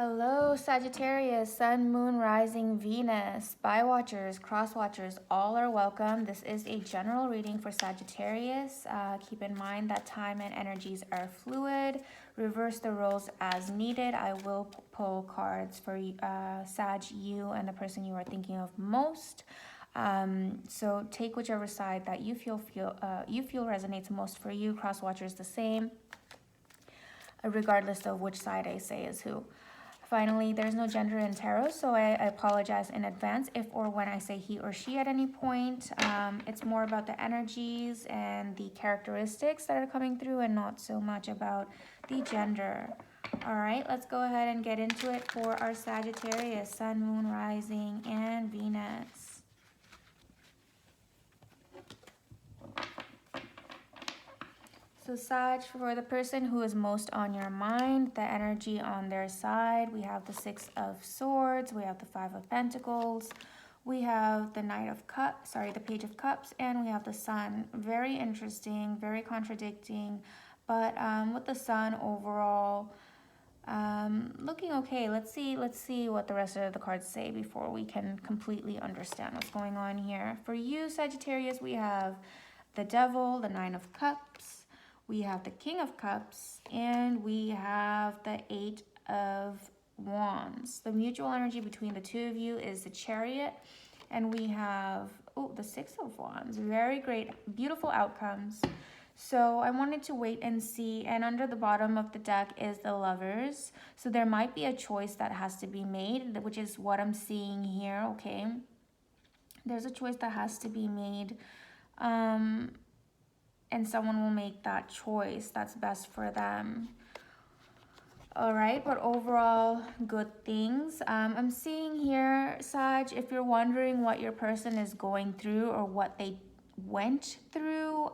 Hello, Sagittarius, Sun, Moon, Rising, Venus, Bywatchers, Crosswatchers, all are welcome. This is a general reading for Sagittarius. Keep in mind that time and energies are fluid. Reverse the roles as needed. I will pull cards for Sag, you, and the person you are thinking of most. So take whichever side that you feel resonates most for you. Crosswatchers the same, regardless of which side I say is who. Finally, there's no gender in tarot, so I apologize in advance if or when I say he or she at any point. It's more about the energies and the characteristics that are coming through and not so much about the gender. All right, let's go ahead and get into it for our Sagittarius, Sun, Moon, Rising, and Venus. So Sag, for the person who is most on your mind, the energy on their side, we have the Six of Swords, we have the Five of Pentacles, we have the the Page of Cups, and we have the Sun. Very interesting, very contradicting, but with the Sun overall, looking okay. Let's see what the rest of the cards say before we can completely understand what's going on here. For you, Sagittarius, we have the Devil, the Nine of Cups, we have the King of Cups, and we have the Eight of Wands. The mutual energy between the two of you is the Chariot, and we have, the Six of Wands. Very great, beautiful outcomes. So I wanted to wait and see, and under the bottom of the deck is the Lovers. So there might be a choice that has to be made, which is what I'm seeing here, okay? There's a choice that has to be made. And someone will make that choice that's best for them. All right, but overall, good things. I'm seeing here, Sag, if you're wondering what your person is going through or what they went through,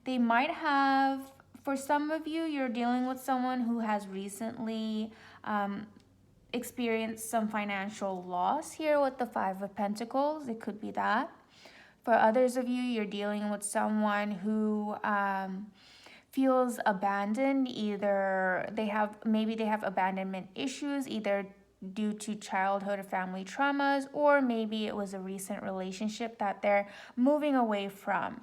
they might have, for some of you, you're dealing with someone who has recently experienced some financial loss here with the Five of Pentacles. It could be that. For others of you, you're dealing with someone who feels abandoned. Either maybe they have abandonment issues, either due to childhood or family traumas, or maybe it was a recent relationship that they're moving away from.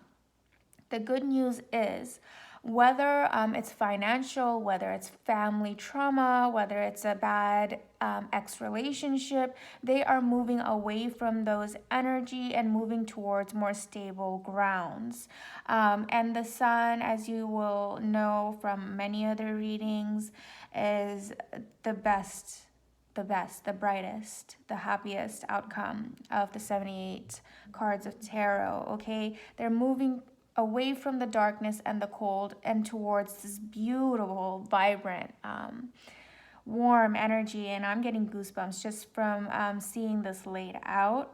The good news is, whether it's financial, whether it's family trauma, whether it's a bad ex-relationship, they are moving away from those energy and moving towards more stable grounds. And the Sun, as you will know from many other readings, is the best, the brightest, the happiest outcome of the 78 cards of tarot, okay? They're moving away from the darkness and the cold and towards this beautiful, vibrant, warm energy. And I'm getting goosebumps just from seeing this laid out.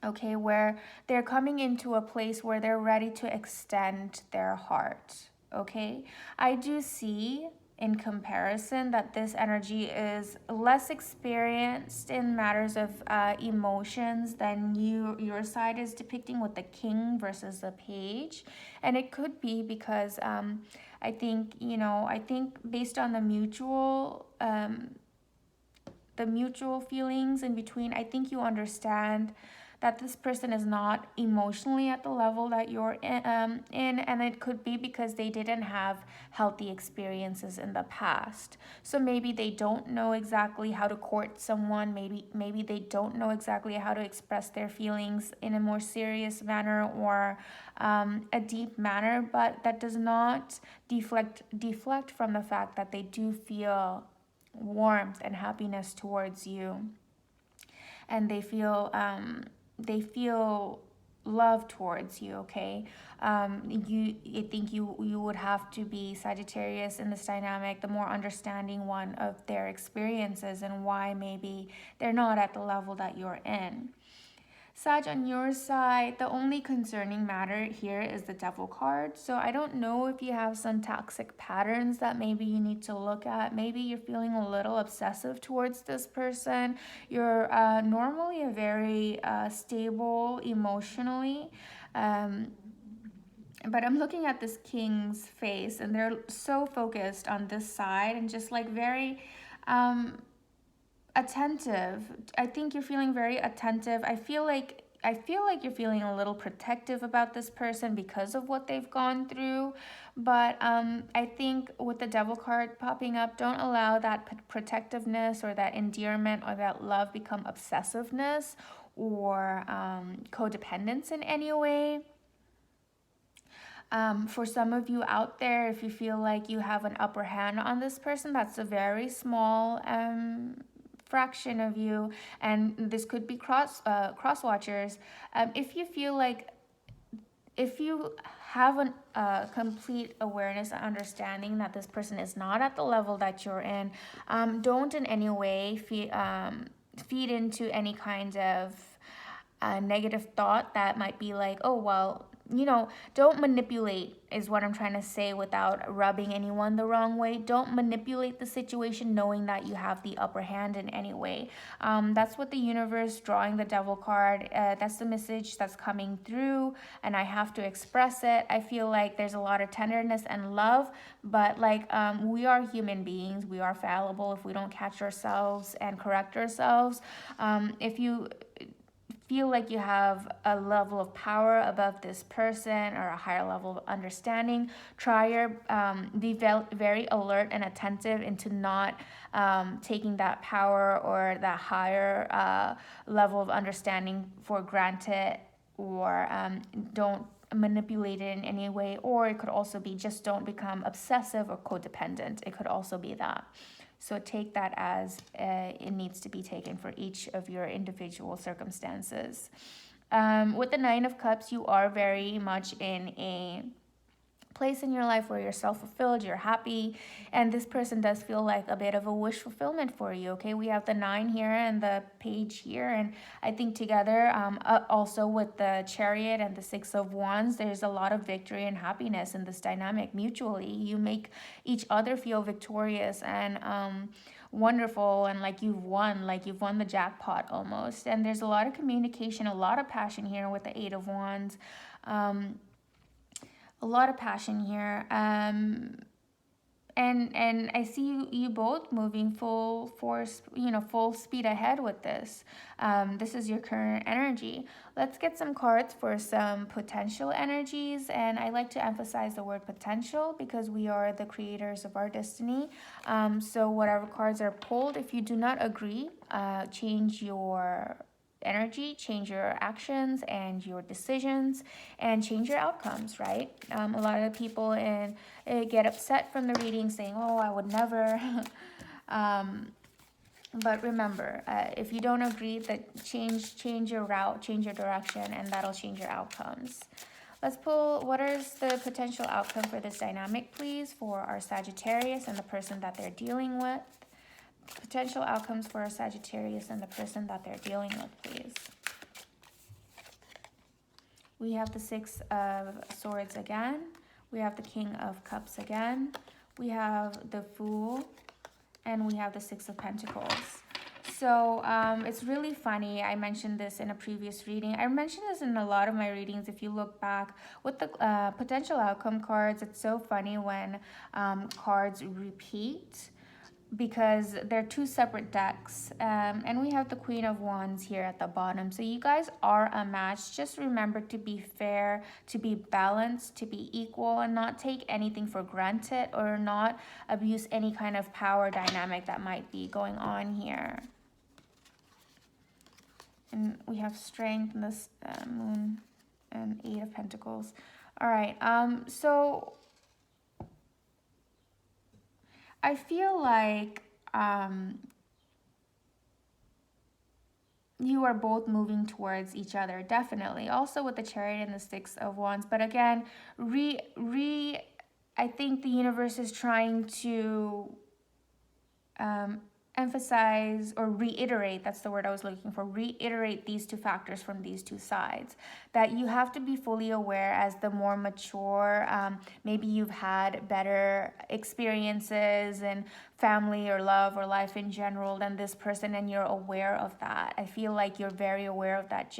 Okay, where they're coming into a place where they're ready to extend their heart. Okay, I do see in comparison that this energy is less experienced in matters of emotions than your side is depicting with the King versus the Page. And it could be because I think based on the mutual feelings in between, I think you understand that this person is not emotionally at the level that you're in, and it could be because they didn't have healthy experiences in the past. So maybe they don't know exactly how to court someone, maybe they don't know exactly how to express their feelings in a more serious manner or a deep manner, but that does not deflect from the fact that they do feel warmth and happiness towards you, and they feel love towards you, okay? I think you would have to be, Sagittarius, in this dynamic, the more understanding one of their experiences and why maybe they're not at the level that you're in. Sag, on your side, the only concerning matter here is the Devil card. So I don't know if you have some toxic patterns that maybe you need to look at. Maybe you're feeling a little obsessive towards this person. You're normally a very stable emotionally. But I'm looking at this king's face, and they're so focused on this side and just like very attentive. I think you're feeling very attentive. I feel like you're feeling a little protective about this person because of what they've gone through. But I think with the devil card popping up, don't allow that protectiveness or that endearment or that love become obsessiveness or codependence in any way. For some of you out there, if you feel like you have an upper hand on this person, that's a very small fraction of you, and this could be cross watchers. If you feel like, if you have a complete awareness and understanding that this person is not at the level that you're in, don't in any way feed into any kind of negative thought that might be like, oh, well, don't manipulate is what I'm trying to say without rubbing anyone the wrong way. Don't manipulate the situation knowing that you have the upper hand in any way. That's what the universe drawing the devil card, that's the message that's coming through, and I have to express it. I feel like there's a lot of tenderness and love, but like we are human beings. We are fallible if we don't catch ourselves and correct ourselves. If you feel like you have a level of power above this person or a higher level of understanding, try your be very alert and attentive into not taking that power or that higher level of understanding for granted, or don't manipulate it in any way. Or it could also be just don't become obsessive or codependent. It could also be that. So take that as it needs to be taken for each of your individual circumstances. With the Nine of Cups, you are very much in a place in your life where you're self-fulfilled, you're happy, and this person does feel like a bit of a wish fulfillment for you. Okay, we have the 9 here and the page here, and I think together also with the Chariot and the 6 of Wands, there's a lot of victory and happiness in this dynamic. Mutually, you make each other feel victorious and wonderful, and like you've won the jackpot almost. And there's a lot of communication, a lot of passion here with the 8 of Wands. A lot of passion here, and I see you both moving full force, full speed ahead with this. This is your current energy. Let's get some cards for some potential energies, and I like to emphasize the word potential because we are the creators of our destiny. So whatever cards are pulled, if you do not agree, change your energy, change your actions and your decisions, and change your outcomes, right? A lot of people get upset from the reading saying, oh, I would never. But remember, if you don't agree, that change your route, change your direction, and that'll change your outcomes. Let's pull, what is the potential outcome for this dynamic, please, for our Sagittarius and the person that they're dealing with. Potential outcomes for a Sagittarius and the person that they're dealing with, please. We have the 6 of Swords again. We have the King of Cups again. We have the Fool. And we have the 6 of Pentacles. So it's really funny. I mentioned this in a previous reading. I mentioned this in a lot of my readings. If you look back with the potential outcome cards, it's so funny when cards repeat, because they're 2 separate decks, and we have the Queen of Wands here at the bottom. So you guys are a match. Just remember to be fair, to be balanced, to be equal, and not take anything for granted or not abuse any kind of power dynamic that might be going on here. And we have Strength in this Moon and 8 of Pentacles. All right, so I feel like you are both moving towards each other, definitely. Also with the Chariot and the 6 of Wands. But again, I think the universe is trying to emphasize or reiterate, that's the word I was looking for, reiterate these 2 factors from these 2 sides, that you have to be fully aware as the more mature, maybe you've had better experiences in family or love or life in general than this person, and you're aware of that. I feel like you're very aware of that,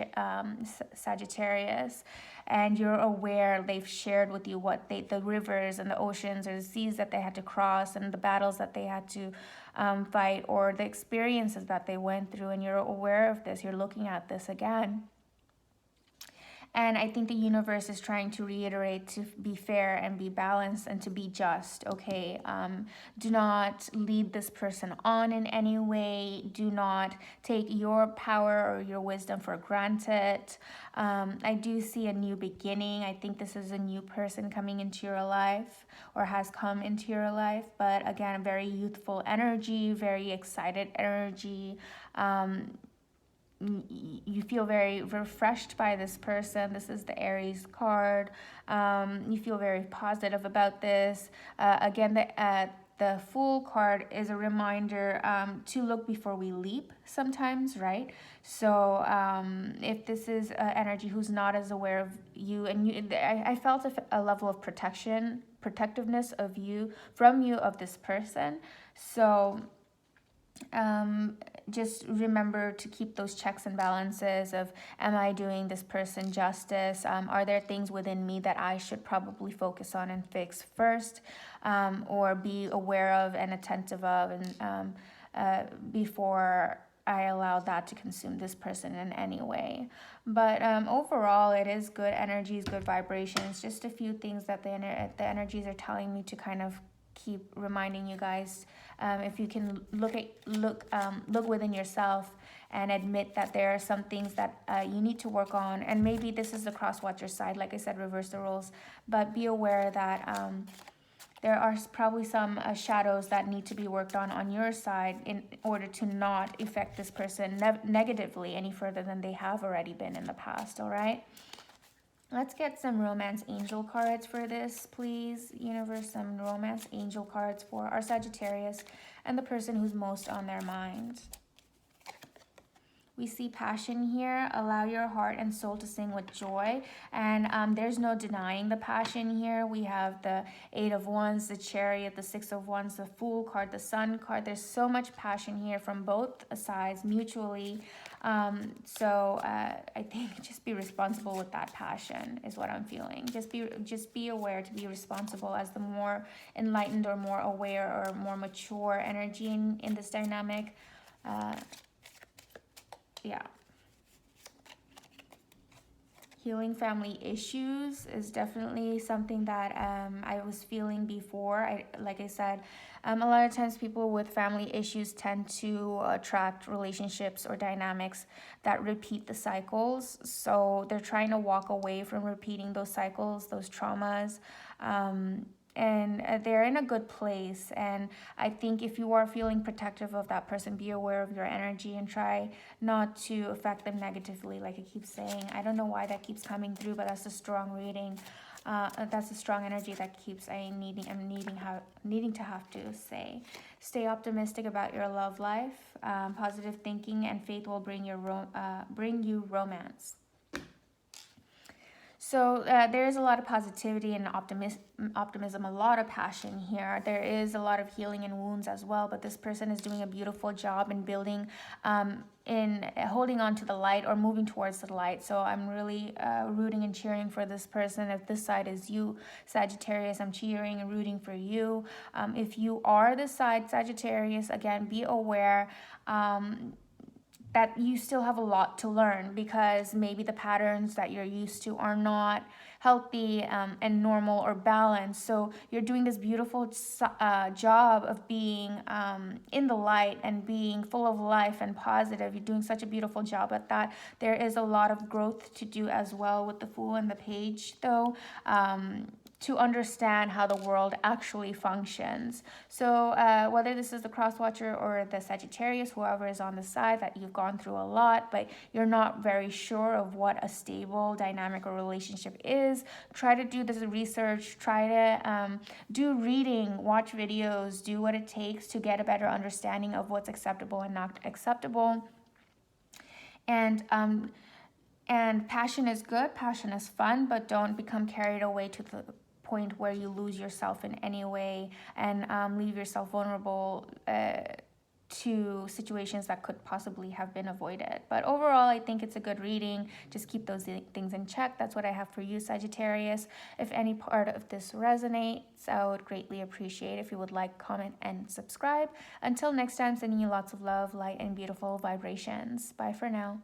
Sagittarius. and you're aware they've shared with you what the rivers and the oceans or the seas that they had to cross, and the battles that they had to fight, or the experiences that they went through, and you're aware of this. You're looking at this again. And I think the universe is trying to reiterate to be fair and be balanced and to be just, okay? Do not lead this person on in any way. Do not take your power or your wisdom for granted. I do see a new beginning. I think this is a new person coming into your life or has come into your life. But again, very youthful energy, very excited energy. You feel very refreshed by this person. This is the Aries card. You feel very positive about this. Again, the Fool card is a reminder to look before we leap sometimes, right? So if this is energy who's not as aware of you, and I felt a level of protectiveness of you, from you, of this person. So just remember to keep those checks and balances of, am I doing this person justice? Are there things within me that I should probably focus on and fix first, or be aware of and attentive of, and before I allow that to consume this person in any way. But overall, it is good energies, good vibrations. Just a few things that the energies are telling me to kind of keep reminding you guys. If you can look within yourself and admit that there are some things that you need to work on, and maybe this is the cross watcher side, like I said, reverse the roles, but be aware that there are probably some shadows that need to be worked on your side in order to not affect this person negatively any further than they have already been in the past. All right, let's get some romance angel cards for this, please. Universe, some romance angel cards for our Sagittarius and the person who's most on their mind. We see passion here. Allow your heart and soul to sing with joy. And there's no denying the passion here. We have the 8 of Wands, the Chariot, the 6 of Wands, the Fool card, the Sun card. There's so much passion here from both sides mutually. So I think just be responsible with that passion is what I'm feeling. Just be aware to be responsible as the more enlightened or more aware or more mature energy in this dynamic. Yeah. Healing family issues is definitely something that I was feeling before. Like I said, a lot of times people with family issues tend to attract relationships or dynamics that repeat the cycles. So they're trying to walk away from repeating those cycles, those traumas. And they're in a good place. And I think if you are feeling protective of that person, be aware of your energy and try not to affect them negatively, like I keep saying. I don't know why that keeps coming through, but that's a strong reading. That's a strong energy that keeps needing to have to say. Stay optimistic about your love life. Positive thinking and faith will bring you romance. So there is a lot of positivity and optimism, a lot of passion here. There is a lot of healing and wounds as well, but this person is doing a beautiful job in building, in holding on to the light or moving towards the light. So I'm really rooting and cheering for this person. If this side is you, Sagittarius, I'm cheering and rooting for you. If you are this side, Sagittarius, again, be aware that you still have a lot to learn, because maybe the patterns that you're used to are not healthy and normal or balanced. So you're doing this beautiful job of being in the light and being full of life and positive. You're doing such a beautiful job at that. There is a lot of growth to do as well with the Fool and the Page, though. To understand how the world actually functions. So whether this is the cross watcher or the Sagittarius, whoever is on the side, that you've gone through a lot, but you're not very sure of what a stable dynamic or relationship is, try to do this research, try to do reading, watch videos, do what it takes to get a better understanding of what's acceptable and not acceptable. And passion is good, passion is fun, but don't become carried away to the point where you lose yourself in any way and leave yourself vulnerable to situations that could possibly have been avoided. But overall, I think it's a good reading. Just keep those things in check. That's what I have for you, Sagittarius. If any part of this resonates, I would greatly appreciate if you would like, comment, and subscribe. Until next time, sending you lots of love, light, and beautiful vibrations. Bye for now.